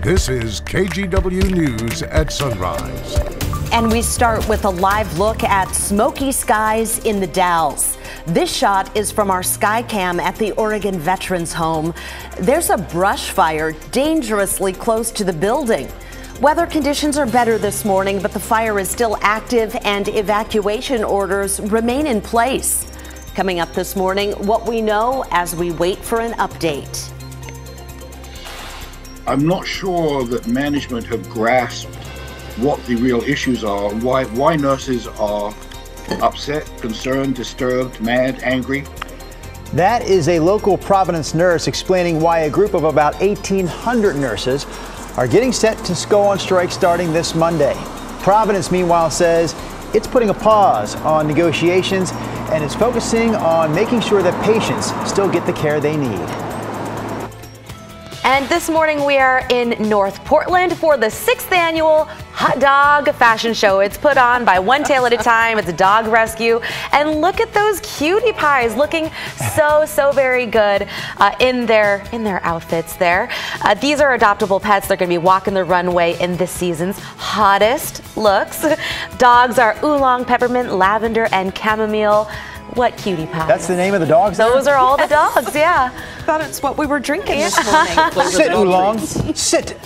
This is KGW News at Sunrise. And we start with a live look at smoky skies in the Dalles. This shot is from our Skycam at the Oregon Veterans Home. There's a brush fire dangerously close to the building. Weather conditions are better this morning, but the fire is still active and evacuation orders remain in place. Coming up this morning, what we know as we wait for an update. I'm not sure that management have grasped what the real issues are, why nurses are upset, concerned, disturbed, mad, angry. That is a local Providence nurse explaining why a group of about 1,800 nurses are getting set to go on strike starting this Monday. Providence, meanwhile, says it's putting a pause on negotiations and is focusing on making sure that patients still get the care they need. And this morning we are in North Portland for the 6th annual Hot Dog Fashion Show. It's put on by One Tail at a Time. It's a dog rescue. And look at those cutie pies looking so very good in their outfits there. These are adoptable pets. They're going to be walking the runway in this season's hottest looks. Dogs are oolong, peppermint, lavender, and chamomile. What cutie pies? That's the name of the dogs? Those are all the dogs, yeah. Thought it's what we were drinking this morning. Sit, oolong. Sit.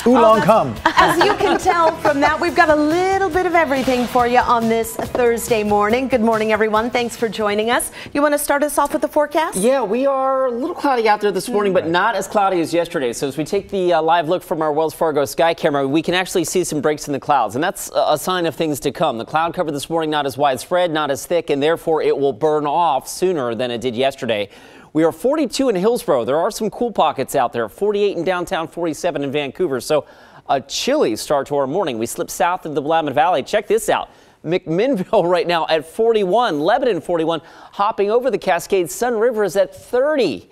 Oolong, come. As you can tell from that, we've got a little bit of everything for you on this Thursday morning. Good morning, everyone. Thanks for joining us. You want to start us off with the forecast? Yeah, we are a little cloudy out there this morning, but not as cloudy as yesterday. So as we take the live look from our Wells Fargo sky camera, we can actually see some breaks in the clouds, and that's a sign of things to come. The cloud cover this morning not as widespread, not as thick, and therefore it will burn off sooner than it did yesterday. We are 42 in Hillsborough. There are some cool pockets out there. 48 in downtown, 47 in Vancouver. So a chilly start to our morning. We slip south of the Willamette Valley. Check this out. McMinnville right now at 41. Lebanon 41. Hopping over the Cascades. Sun River is at 30.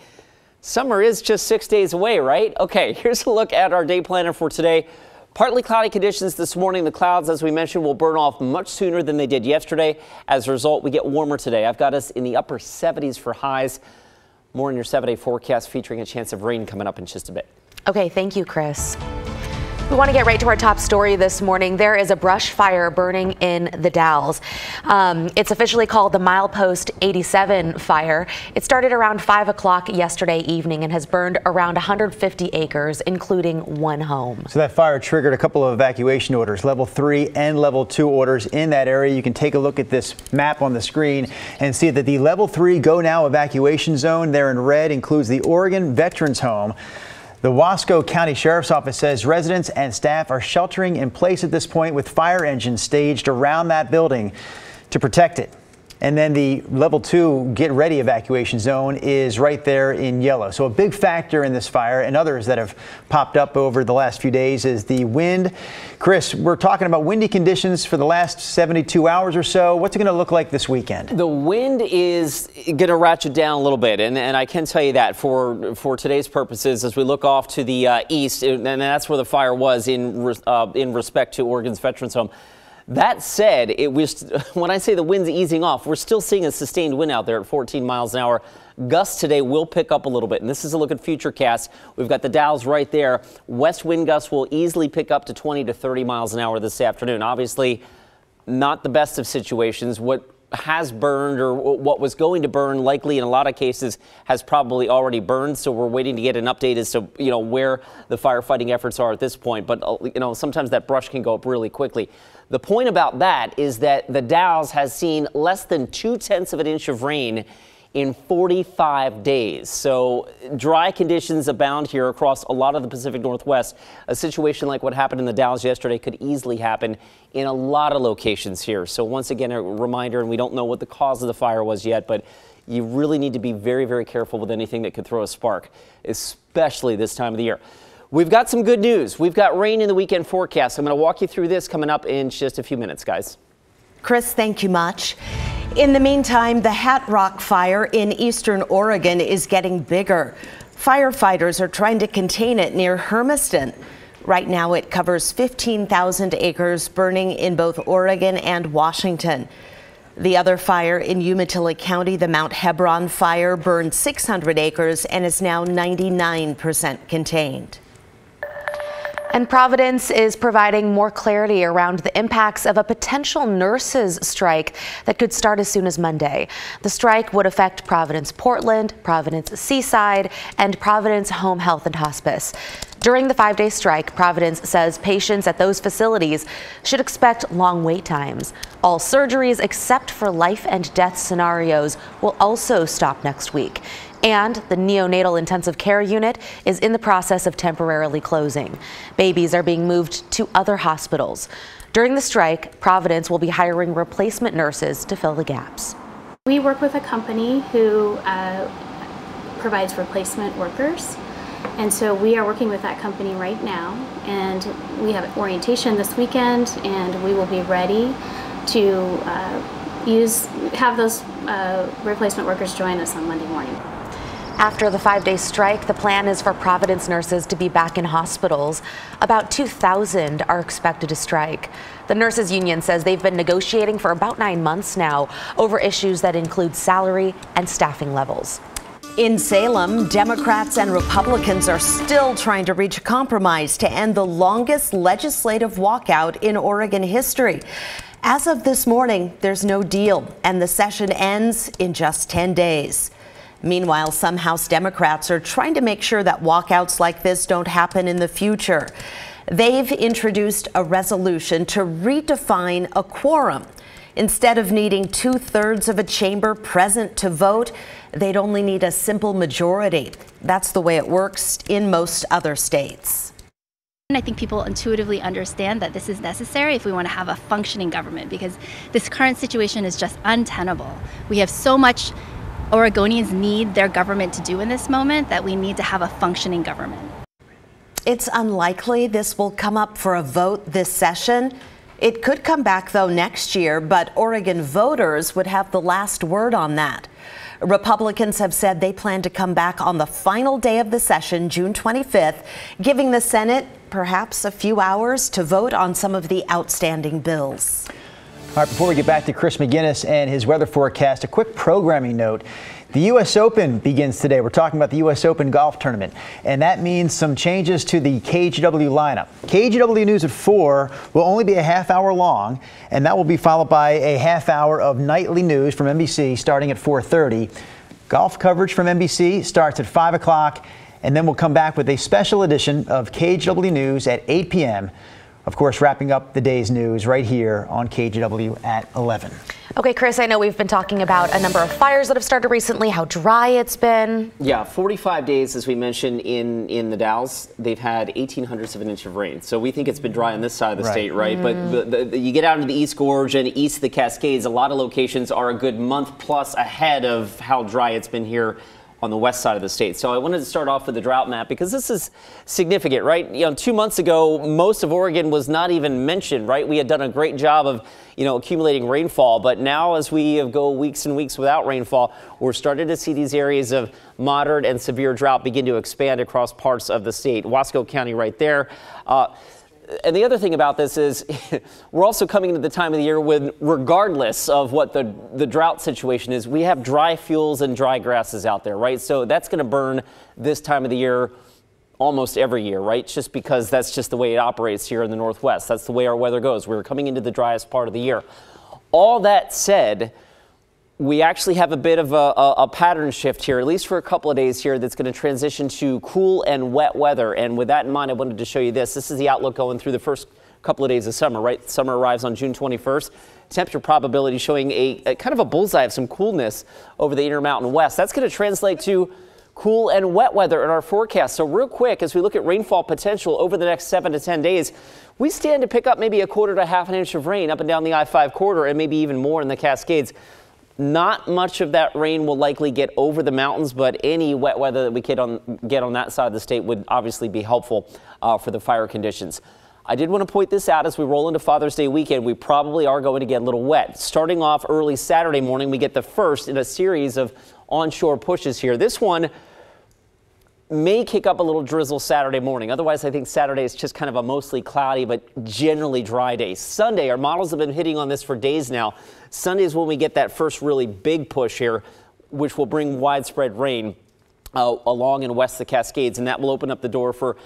Summer is just 6 days away, right? Okay, here's a look at our day planner for today. Partly cloudy conditions this morning. The clouds, as we mentioned, will burn off much sooner than they did yesterday. As a result, we get warmer today. I've got us in the upper 70s for highs. More in your 7-day forecast featuring a chance of rain coming up in just a bit. Okay, thank you, Chris. We want to get right to our top story this morning. There is a brush fire burning in the Dalles. It's officially called the Milepost 87 fire. It started around 5 o'clock yesterday evening and has burned around 150 acres, including one home. So that fire triggered a couple of evacuation orders, level 3 and level 2 orders in that area. You can take a look at this map on the screen and see that the level 3 go now evacuation zone there in red includes the Oregon Veterans Home. The Wasco County Sheriff's Office says residents and staff are sheltering in place at this point with fire engines staged around that building to protect it. And then the level 2 get ready evacuation zone is right there in yellow. So a big factor in this fire and others that have popped up over the last few days is the wind. Chris, we're talking about windy conditions for the last 72 hours or so. What's it going to look like this weekend? The wind is going to ratchet down a little bit, and I can tell you that for today's purposes, as we look off to the east, and that's where the fire was in respect to Oregon's Veterans Home. That said, when I say the wind's easing off, we're still seeing a sustained wind out there at 14 miles an hour. Gusts today will pick up a little bit, and this is a look at futurecasts. We've got the Dalles right there. West wind gusts will easily pick up to 20 to 30 miles an hour this afternoon. Obviously, not the best of situations. What has burned or what was going to burn likely in a lot of cases has probably already burned, so we're waiting to get an update as to where the firefighting efforts are at this point. But sometimes that brush can go up really quickly. The point about that is that the Dalles has seen less than 0.2 of an inch of rain in 45 days. So dry conditions abound here across a lot of the Pacific Northwest. A situation like what happened in the Dalles yesterday could easily happen in a lot of locations here. So once again, a reminder, and we don't know what the cause of the fire was yet, but you really need to be very careful with anything that could throw a spark, especially this time of the year. We've got some good news. We've got rain in the weekend forecast. I'm going to walk you through this coming up in just a few minutes, guys. Chris, thank you much. In the meantime, the Hat Rock fire in eastern Oregon is getting bigger. Firefighters are trying to contain it near Hermiston. Right now, it covers 15,000 acres, burning in both Oregon and Washington. The other fire in Umatilla County, the Mount Hebron fire, burned 600 acres and is now 99% contained. And Providence is providing more clarity around the impacts of a potential nurses' strike that could start as soon as Monday. The strike would affect Providence Portland, Providence Seaside, and Providence Home Health and Hospice. During the 5-day strike, Providence says patients at those facilities should expect long wait times. All surgeries except for life and death scenarios will also stop next week. And the neonatal intensive care unit is in the process of temporarily closing. Babies are being moved to other hospitals. During the strike, Providence will be hiring replacement nurses to fill the gaps. We work with a company who provides replacement workers. And so we are working with that company right now, and we have orientation this weekend, and we will be ready to have those replacement workers join us on Monday morning. After the 5-day strike, the plan is for Providence nurses to be back in hospitals. About 2,000 are expected to strike. The nurses union says they've been negotiating for about 9 months now over issues that include salary and staffing levels. In Salem, Democrats and Republicans are still trying to reach a compromise to end the longest legislative walkout in Oregon history. As of this morning, there's no deal, and the session ends in just 10 days. Meanwhile, some House Democrats are trying to make sure that walkouts like this don't happen in the future. They've introduced a resolution to redefine a quorum. Instead of needing 2/3 of a chamber present to vote, they'd only need a simple majority. That's the way it works in most other states. I think people intuitively understand that this is necessary if we want to have a functioning government, because this current situation is just untenable. We have so much Oregonians need their government to do in this moment that we need to have a functioning government. It's unlikely this will come up for a vote this session. It could come back, though, next year, but Oregon voters would have the last word on that. Republicans have said they plan to come back on the final day of the session, June 25th, giving the Senate perhaps a few hours to vote on some of the outstanding bills. All right, before we get back to Chris McGinnis and his weather forecast, a quick programming note. The U.S. Open begins today. We're talking about the U.S. Open golf tournament, and that means some changes to the KGW lineup. KGW News at 4 will only be a half hour long, and that will be followed by a half hour of nightly news from NBC starting at 4:30. Golf coverage from NBC starts at 5 o'clock, and then we'll come back with a special edition of KGW News at 8 p.m. Of course, wrapping up the day's news right here on KGW at 11. Okay, Chris, I know we've been talking about a number of fires that have started recently, how dry it's been. Yeah, 45 days, as we mentioned, in the Dalles. They've had 1/1800ths of an inch of rain. So we think it's been dry on this side of the state, right? But you get out into the East Gorge and east of the Cascades, a lot of locations are a good month plus ahead of how dry it's been here on the west side of the state. So I wanted to start off with the drought map because this is significant, right? 2 months ago, most of Oregon was not even mentioned, right? We had done a great job of, accumulating rainfall, but now as we go weeks and weeks without rainfall, we're starting to see these areas of moderate and severe drought begin to expand across parts of the state. Wasco County right there. And the other thing about this is we're also coming into the time of the year when, regardless of what the drought situation is, we have dry fuels and dry grasses out there, right? So that's going to burn this time of the year almost every year, right? Just because that's just the way it operates here in the Northwest. That's the way our weather goes. We're coming into the driest part of the year. All that said, we actually have a bit of a pattern shift here, at least for a couple of days here, that's going to transition to cool and wet weather. And with that in mind, I wanted to show you this. This is the outlook going through the first couple of days of summer, right? Summer arrives on June 21st. Temperature probability showing a kind of a bullseye of some coolness over the Intermountain West. That's going to translate to cool and wet weather in our forecast. So real quick, as we look at rainfall potential over the next 7 to 10 days, we stand to pick up maybe a quarter to half an inch of rain up and down the I-5 corridor and maybe even more in the Cascades. Not much of that rain will likely get over the mountains, but any wet weather that we get on that side of the state would obviously be helpful for the fire conditions. I did want to point this out as we roll into Father's Day weekend. We probably are going to get a little wet. Starting off early Saturday morning, we get the first in a series of onshore pushes here. This one may kick up a little drizzle Saturday morning. Otherwise, I think Saturday is just kind of a mostly cloudy but generally dry day. Sunday, our models have been hitting on this for days now. Sunday is when we get that first really big push here, which will bring widespread rain. along and west of the Cascades, and that will open up the door for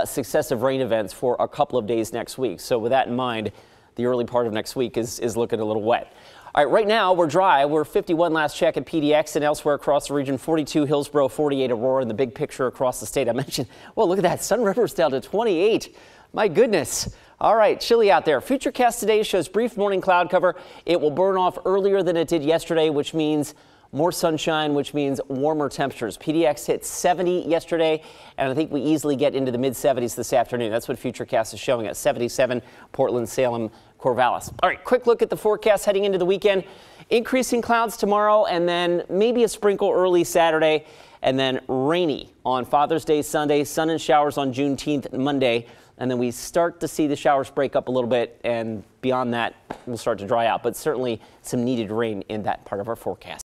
successive rain events for a couple of days next week. So with that in mind, the early part of next week is looking a little wet. All right, right now we're dry. We're 51 last check at PDX, and elsewhere across the region, 42 Hillsborough, 48 Aurora, and the big picture across the state. I mentioned, well, look at that. Sun River's down to 28. My goodness. All right, chilly out there. Futurecast today shows brief morning cloud cover. It will burn off earlier than it did yesterday, which means more sunshine, which means warmer temperatures. PDX hit 70 yesterday, and I think we easily get into the mid-70s this afternoon. That's what Futurecast is showing us, 77, Portland, Salem, Corvallis. All right, quick look at the forecast heading into the weekend. Increasing clouds tomorrow, and then maybe a sprinkle early Saturday, and then rainy on Father's Day Sunday, sun and showers on Juneteenth Monday, and then we start to see the showers break up a little bit, and beyond that, we'll start to dry out, but certainly some needed rain in that part of our forecast.